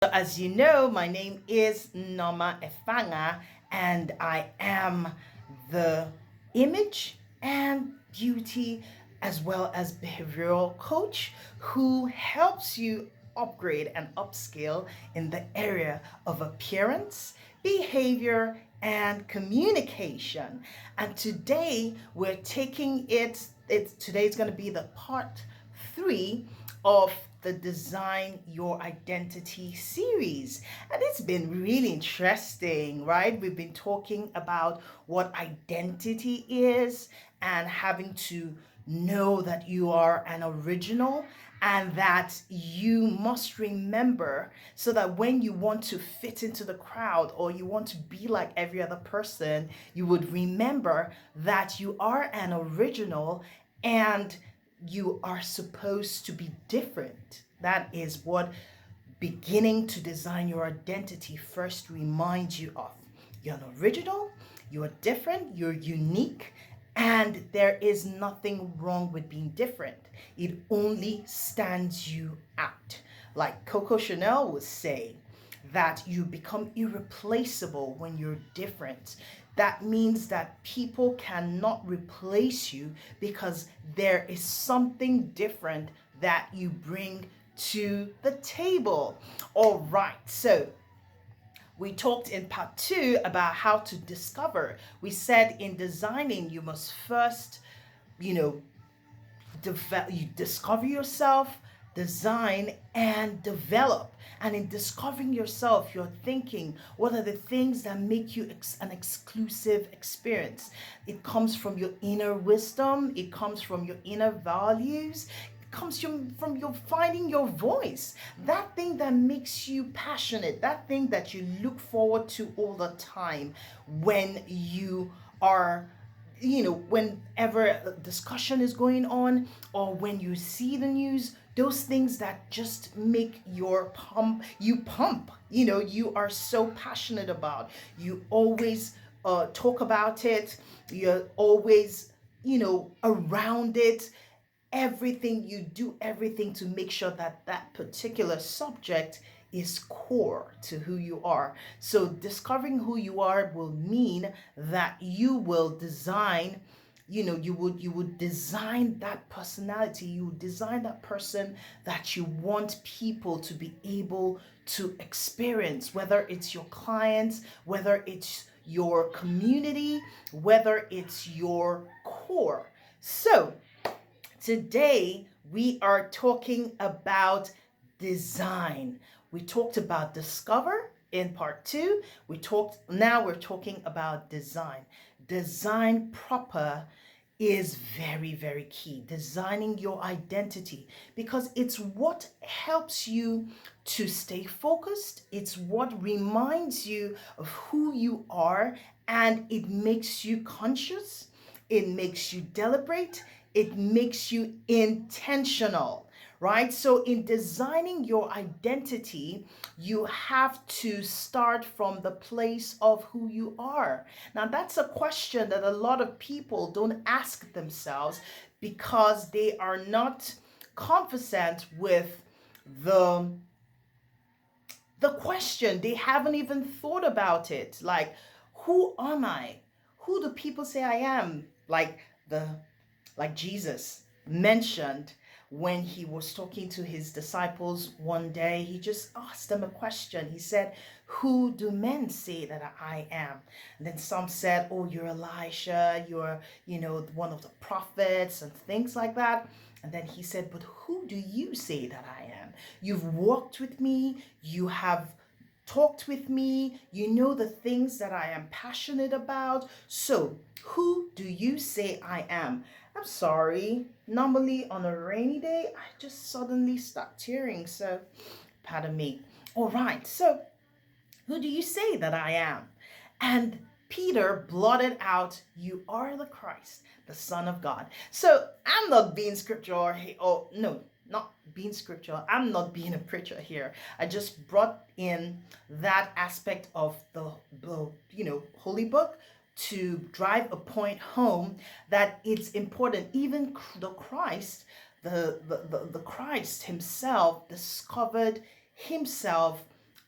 As you know, my name is Nneoma Effanga, and I am the image and beauty as well as behavioral coach who helps you upgrade and upskill in the area of appearance, behavior, and communication. And today we're taking today's going to be the part 3 of the Design Your Identity series. And it's been really interesting, right? We've been talking about what identity is and having to know that you are an original and that you must remember so that when you want to fit into the crowd or you want to be like every other person, you would remember that you are an original and you are supposed to be different. That is what beginning to design your identity first reminds you of. You're an original, you're different, you're unique, and there is nothing wrong with being different. It only stands you out. Like Coco Chanel would say, that you become irreplaceable when you're different. That means that people cannot replace you because there is something different that you bring to the table. All right, so we talked in part 2 about how to discover. We said in designing, you must first, you know, you discover yourself, design, and develop. And in discovering yourself, you're thinking, what are the things that make you an exclusive experience? It comes from your inner wisdom, it comes from your inner values, it comes from your finding your voice, that thing that makes you passionate, that thing that you look forward to all the time when you are, whenever a discussion is going on or when you see the news, those things that just make you pump, you are so passionate about. You always talk about it. You're always, around it. Everything you do, everything to make sure that that particular subject is core to who you are. So discovering who you are will mean that you will design, you would design that personality, you would design that person that you want people to be able to experience, whether it's your clients, whether it's your community, whether it's your core. So today, we are talking about design. We talked about discover in part 2. Now we're talking about design. Design proper is very, very key. Designing your identity because it's what helps you to stay focused. It's what reminds you of who you are and it makes you conscious. It makes you deliberate. It makes you intentional, right? So, in designing your identity, you have to start from the place of who you are. Now, that's a question that a lot of people don't ask themselves because they are not conversant with the the question. They haven't even thought about it. Like, who am I? Who do people say I am? Like Jesus mentioned when he was talking to his disciples one day, he just asked them a question. He said, who do men say that I am? And then some said, oh, you're Elisha, you're, one of the prophets and things like that. And then he said, but who do you say that I am? You've walked with me, you have talked with me, you know the things that I am passionate about. So, who do you say I am? I'm sorry. Normally on a rainy day, I just suddenly start tearing. So, pardon me. All right. So, who do you say that I am? And Peter blotted out, you are the Christ, the Son of God. So I'm not being scriptural. Oh, no, not being scriptural. I'm not being a preacher here. I just brought in that aspect of the Holy Book to drive a point home that it's important. Even the Christ, the Christ himself discovered himself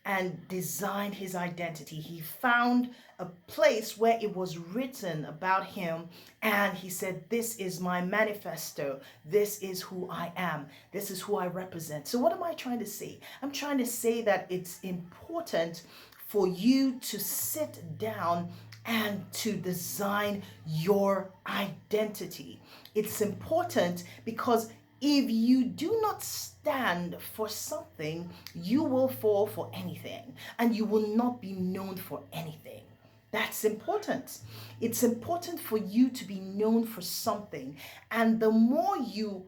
and designed his identity. He found a place where it was written about him, and he said, "This is my manifesto. This is who I am. This is who I represent." So, what am I trying to say? I'm trying to say that it's important for you to sit down and to design your identity. It's important because if you do not stand for something, you will fall for anything and you will not be known for anything. That's important. It's important for you to be known for something. And the more you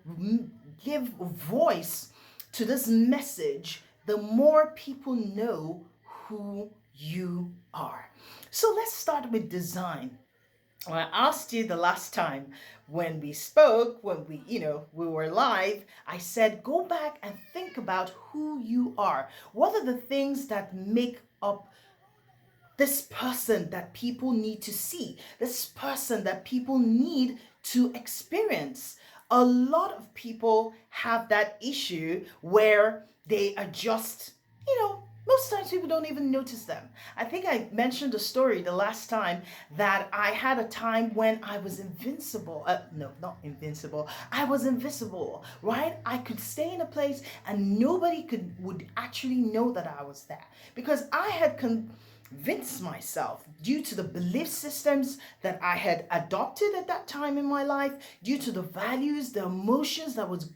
give voice to this message, the more people know who you are. So let's start with design. Well, I asked you the last time when we spoke, when we were live, I said go back and think about who you are. What are the things that make up this person that people need to see, this person that people need to experience? A lot of people have that issue where they are just, most times people don't even notice them. I think I mentioned a story the last time that I had a time when I was invincible. No, not invincible. I was invisible, right? I could stay in a place and nobody would actually know that I was there because I had convinced myself, due to the belief systems that I had adopted at that time in my life, due to the values, the emotions that was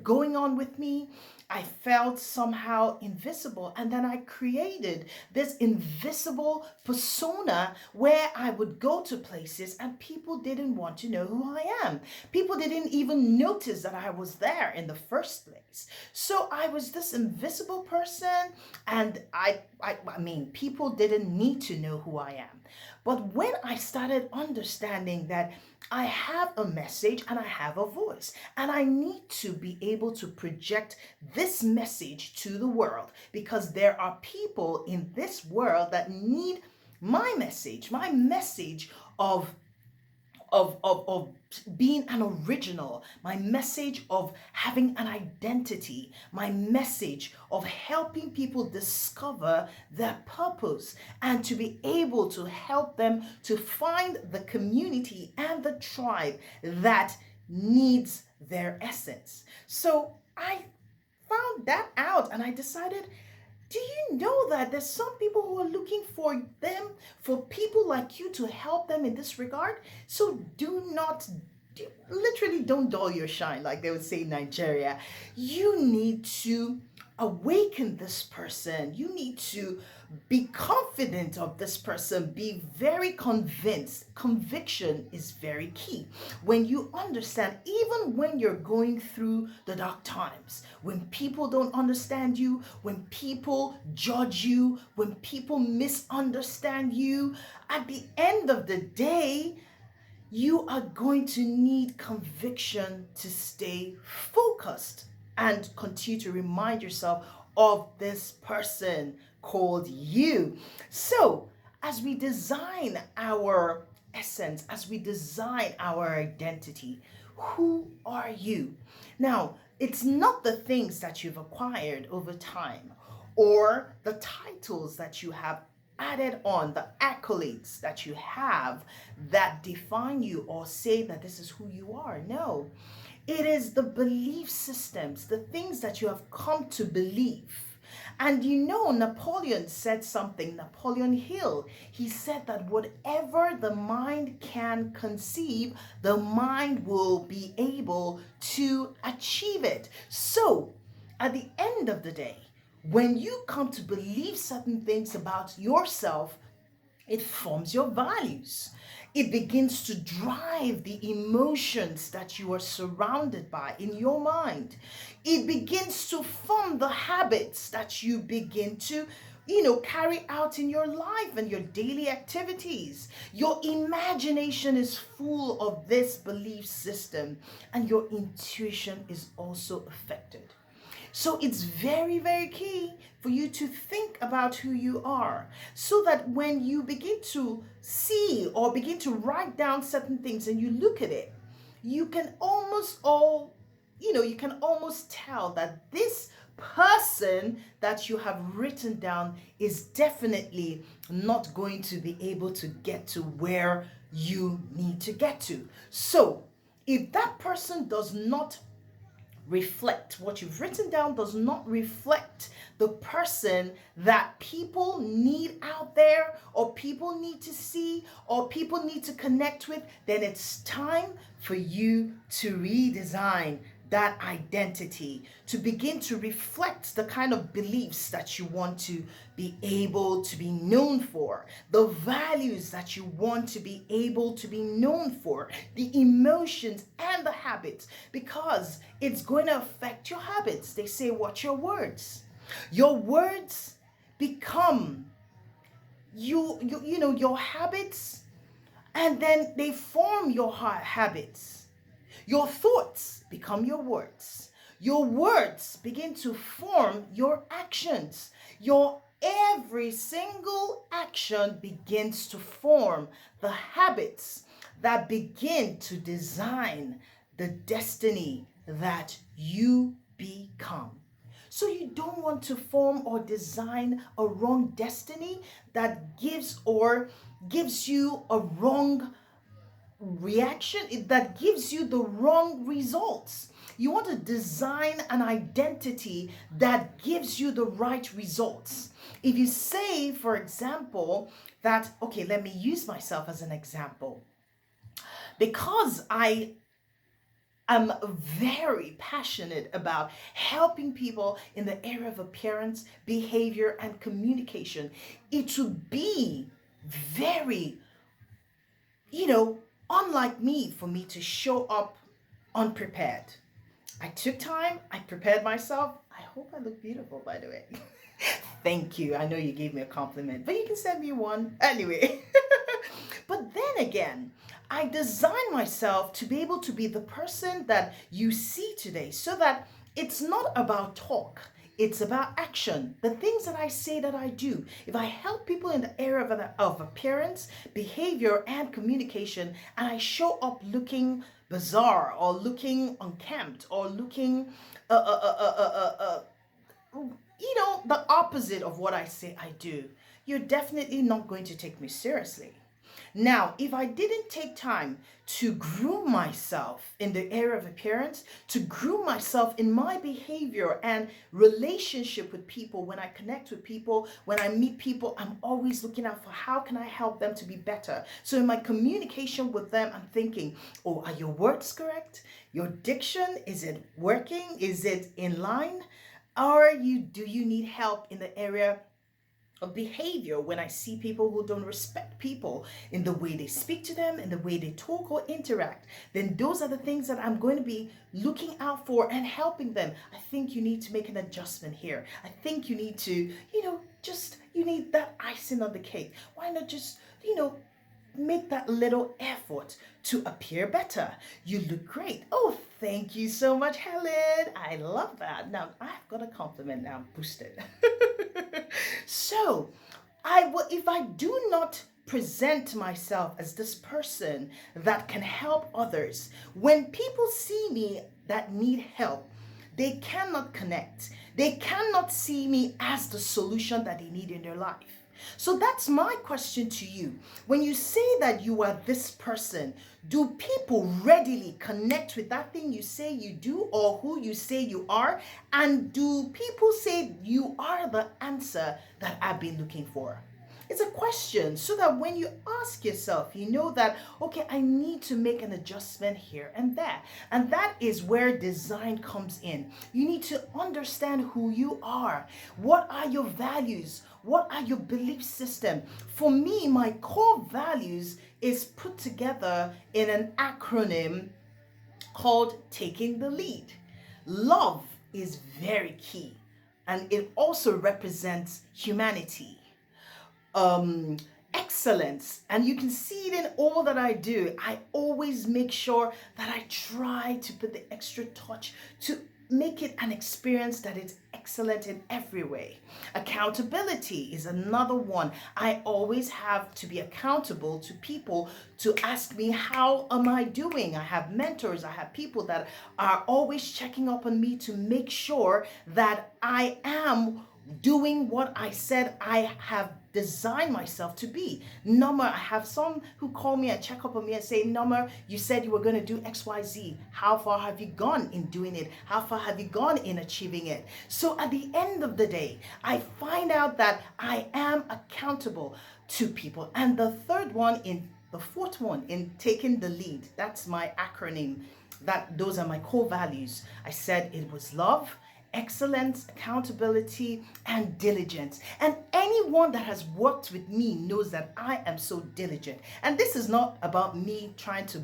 going on with me, I felt somehow invisible. And then I created this invisible persona where I would go to places and people didn't want to know who I am. People didn't even notice that I was there in the first place. So I was this invisible person, and I mean, people didn't need to know who I am. But when I started understanding that I have a message and I have a voice, and I need to be able to project this message to the world because there are people in this world that need my message of of being an original, my message of having an identity, my message of helping people discover their purpose and to be able to help them to find the community and the tribe that needs their essence. So I found that out and I decided, do you know that there's some people who are looking for them, for people like you to help them in this regard? So do not, literally don't dull your shine, like they would say in Nigeria. You need to awaken this person. You need to be confident of this person. Be very convinced. Conviction is very key. When you understand, even when you're going through the dark times, when people don't understand you, when people judge you, when people misunderstand you, at the end of the day, you are going to need conviction to stay focused and continue to remind yourself of this person called you. So, as we design our essence, as we design our identity, who are you? Now, it's not the things that you've acquired over time or the titles that you have added on, the accolades that you have that define you or say that this is who you are. No, it is the belief systems, the things that you have come to believe. And Napoleon said something, Napoleon Hill. He said that whatever the mind can conceive, the mind will be able to achieve it. So, at the end of the day, when you come to believe certain things about yourself, it forms your values. It begins to drive the emotions that you are surrounded by in your mind. It begins to form the habits that you begin to carry out in your life and your daily activities. Your imagination is full of this belief system, and your intuition is also affected. So it's very, very key for you to think about who you are so that when you begin to see or begin to write down certain things and you look at it, you can almost tell that this person that you have written down is definitely not going to be able to get to where you need to get to. So, if that person does not reflect, what you've written down does not reflect the person that people need out there, or people need to see, or people need to connect with, then it's time for you to redesign that identity, to begin to reflect the kind of beliefs that you want to be able to be known for, the values that you want to be able to be known for, the emotions and the habits, because it's going to affect your habits. They say, watch your words. Your words become your habits, and then they form your habits. Your thoughts become your words. Your words begin to form your actions. Your every single action begins to form the habits that begin to design the destiny that you become. So you don't want to form or design a wrong destiny that gives you a wrong reaction, that gives you the wrong results. You want to design an identity that gives you the right results. If you say, for example, that, okay, let me use myself as an example. Because I am very passionate about helping people in the area of appearance, behavior, and communication, it would be very, unlike me, for me to show up unprepared. I took time, I prepared myself. I hope I look beautiful, by the way. Thank you. I know you gave me a compliment, but you can send me one anyway. But then again, I designed myself to be able to be the person that you see today, so that it's not about talk. It's about action. The things that I say that I do. If I help people in the area of appearance, behavior, and communication, and I show up looking bizarre, or looking unkempt, or looking, the opposite of what I say I do, you're definitely not going to take me seriously. Now, if I didn't take time to groom myself in the area of appearance, to groom myself in my behavior and relationship with people, when I connect with people, when I meet people, I'm always looking out for how can I help them to be better. So in my communication with them, I'm thinking, oh, are your words correct? Your diction, is it working? Is it in line? Or do you need help in the area of behavior? When I see people who don't respect people in the way they speak to them, in the way they talk or interact, then those are the things that I'm going to be looking out for and helping them. I think you need to make an adjustment here. I think you need to, you need that icing on the cake. Why not just, make that little effort to appear better? You look great. Oh, thank you so much, Helen. I love that. Now I've got a compliment now, boosted. So, if I do not present myself as this person that can help others, when people see me that need help, they cannot connect. They cannot see me as the solution that they need in their life. So that's my question to you. When you say that you are this person, do people readily connect with that thing you say you do, or who you say you are? And do people say you are the answer that I've been looking for? It's a question, so that when you ask yourself, you know that, okay, I need to make an adjustment here and there. And that is where design comes in. You need to understand who you are. What are your values? What are your belief system? For me, my core values is put together in an acronym called Taking the Lead. Love is very key, and it also represents humanity. Excellence, and you can see it in all that I do. I always make sure that I try to put the extra touch to make it an experience that is excellent in every way. Accountability is another one. I always have to be accountable to people to ask me, how am I doing? I have mentors, I have people that are always checking up on me to make sure that I am doing what I said I have designed myself to be. Nneoma, I have some who call me and check up on me and say, Nneoma, you said you were going to do XYZ. How far have you gone in doing it? How far have you gone in achieving it? So at the end of the day, I find out that I am accountable to people. And the fourth one in taking the lead, that's my acronym. Those are my core values. I said it was love, excellence, accountability, and diligence. And anyone that has worked with me knows that I am so diligent. And this is not about me trying to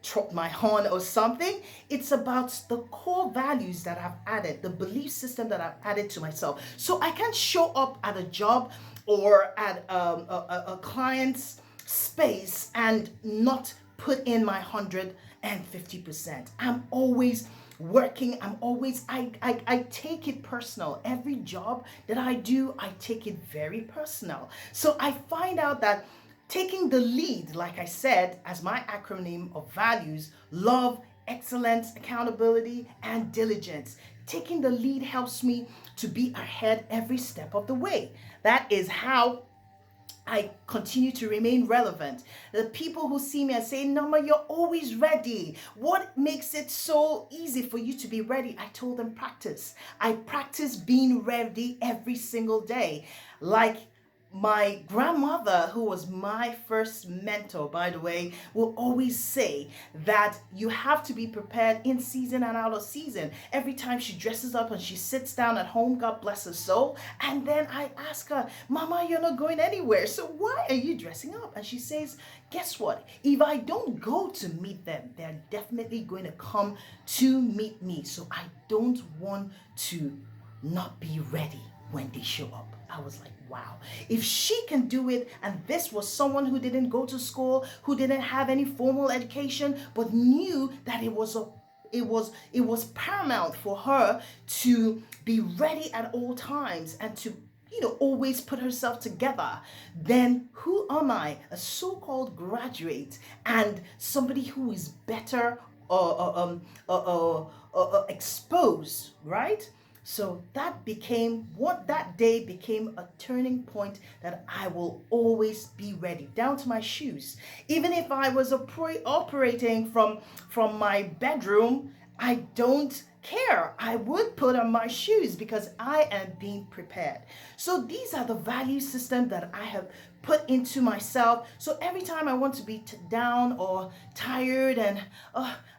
trot my horn or something. It's about the core values that I've added, the belief system that I've added to myself. So I can't show up at a job or at a client's space and not put in my 150%. I'm always working. I take it personal. Every job that I do, I take it very personal. So I find out that taking the lead, like I said, as my acronym of values, love, excellence, accountability, and diligence. Taking the lead helps me to be ahead every step of the way. That is how I continue to remain relevant. The people who see me and say, Nneoma, you're always ready. What makes it so easy for you to be ready? I told them practice. I practice being ready every single day. Like my grandmother, who was my first mentor, by the way, will always say that you have to be prepared in season and out of season. Every time she dresses up and she sits down at home, God bless her soul. And then I ask her, Mama, you're not going anywhere, so why are you dressing up? And she says, guess what? If I don't go to meet them, they're definitely going to come to meet me. So I don't want to not be ready when they show up. I was like, wow, if she can do it, and this was someone who didn't go to school, who didn't have any formal education, but knew that it was paramount for her to be ready at all times and to always put herself together, then who am I, a so-called graduate and somebody who is better exposed, right? So that day became a turning point that I will always be ready, down to my shoes. Even if I was operating from my bedroom, I don't care. I would put on my shoes because I am being prepared. So these are the value system that I have put into myself. So every time I want to be down or tired and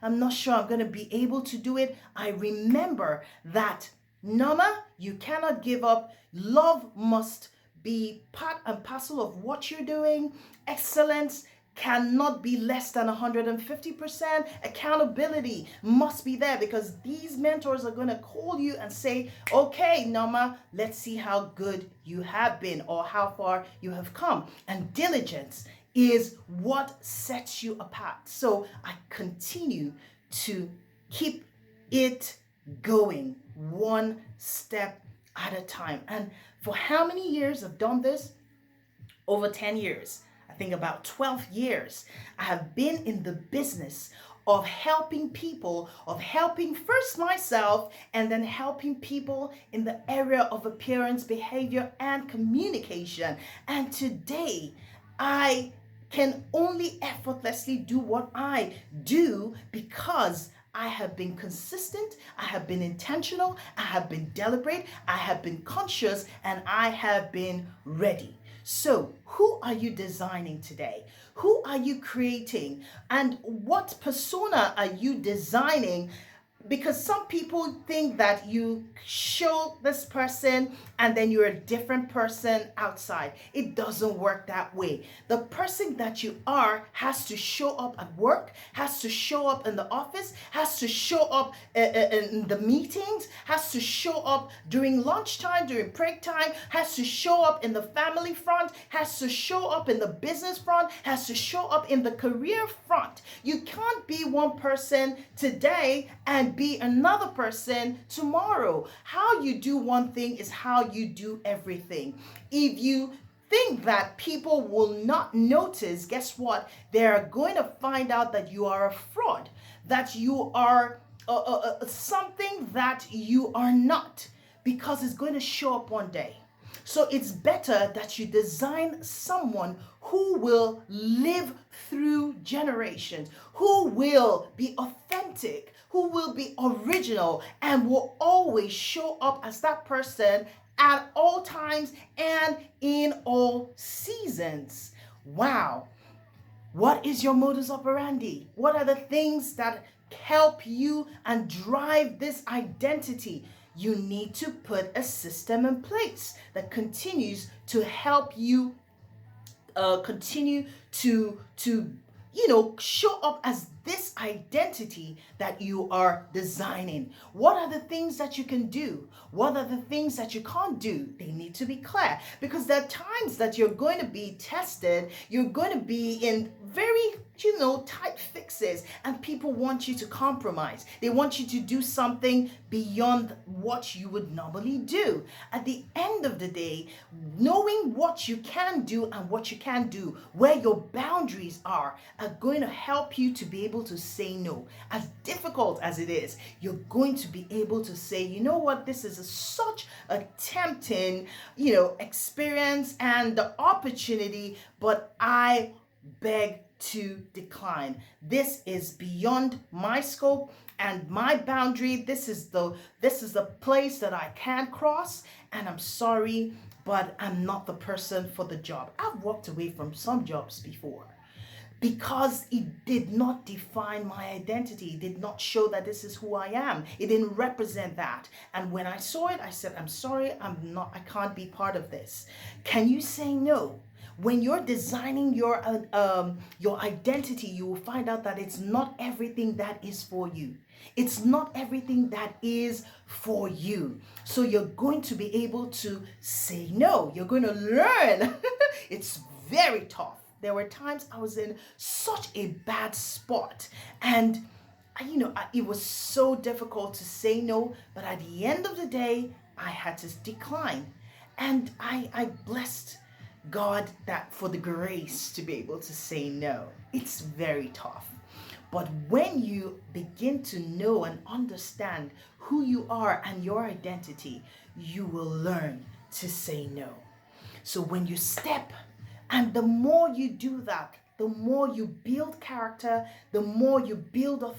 I'm not sure I'm going to be able to do it, I remember that Nneoma, you cannot give up. Love must be part and parcel of what you're doing. Excellence cannot be less than 150%. Accountability must be there because these mentors are going to call you and say, okay, Nneoma, let's see how good you have been or how far you have come. And diligence is what sets you apart. So I continue to keep it going one step at a time. And for how many years I've done this? Over 10 years. I think about 12 years. I have been in the business of helping people, of helping first myself and then helping people in the area of appearance, behavior, and communication. And today, I can only effortlessly do what I do because I have been consistent, I have been intentional, I have been deliberate, I have been conscious, and I have been ready. So, who are you designing today? Who are you creating? And what persona are you designing? Because some people think that you show this person and then you're a different person outside. It doesn't work that way. The person that you are has to show up at work, has to show up in the office, has to show up in the meetings, has to show up during lunchtime, during break time, has to show up in the family front, has to show up in the business front, has to show up in the career front. You can't be one person today and might be another person tomorrow. How you do one thing is how you do everything. If you think that people will not notice, guess what? They're going to find out that you are a fraud, that you are something that you are not, because it's going to show up one day. So it's better that you design someone who will live through generations, who will be authentic, who will be original, and will always show up as that person at all times and in all seasons. Wow. What is your modus operandi? What are the things that help you and drive this identity? You need to put a system in place that continues to help you continue to show up as this identity that you are designing. What are the things that you can do? What are the things that you can't do? They need to be clear, because there are times that you're going to be tested, you're going to be in very tight fixes, and people want you to compromise. They want you to do something beyond what you would normally do. At the end of the day, knowing what you can do and what you can't do, where your boundaries are going to help you to be able to say no. As difficult as it is, you're going to be able to say, you know what, this is such a tempting, experience and the opportunity, but I beg to decline. This is beyond my scope and my boundary. This is the place that I can't cross, and I'm sorry, but I'm not the person for the job. I've walked away from some jobs before because it did not define my identity. It did not show that this is who I am. It didn't represent that. And when I saw it, I said, I'm sorry, I can't be part of this. Can you say no? When you're designing your identity, you will find out that it's not everything that is for you. It's not everything that is for you. So you're going to be able to say no. You're going to learn. It's very tough. There were times I was in such a bad spot, and it was so difficult to say no, but at the end of the day, I had to decline. And I blessed God that for the grace to be able to say no. It's very tough. But when you begin to know and understand who you are and your identity, you will learn to say no. So when you step, and the more you do that, the more you build character, the more you build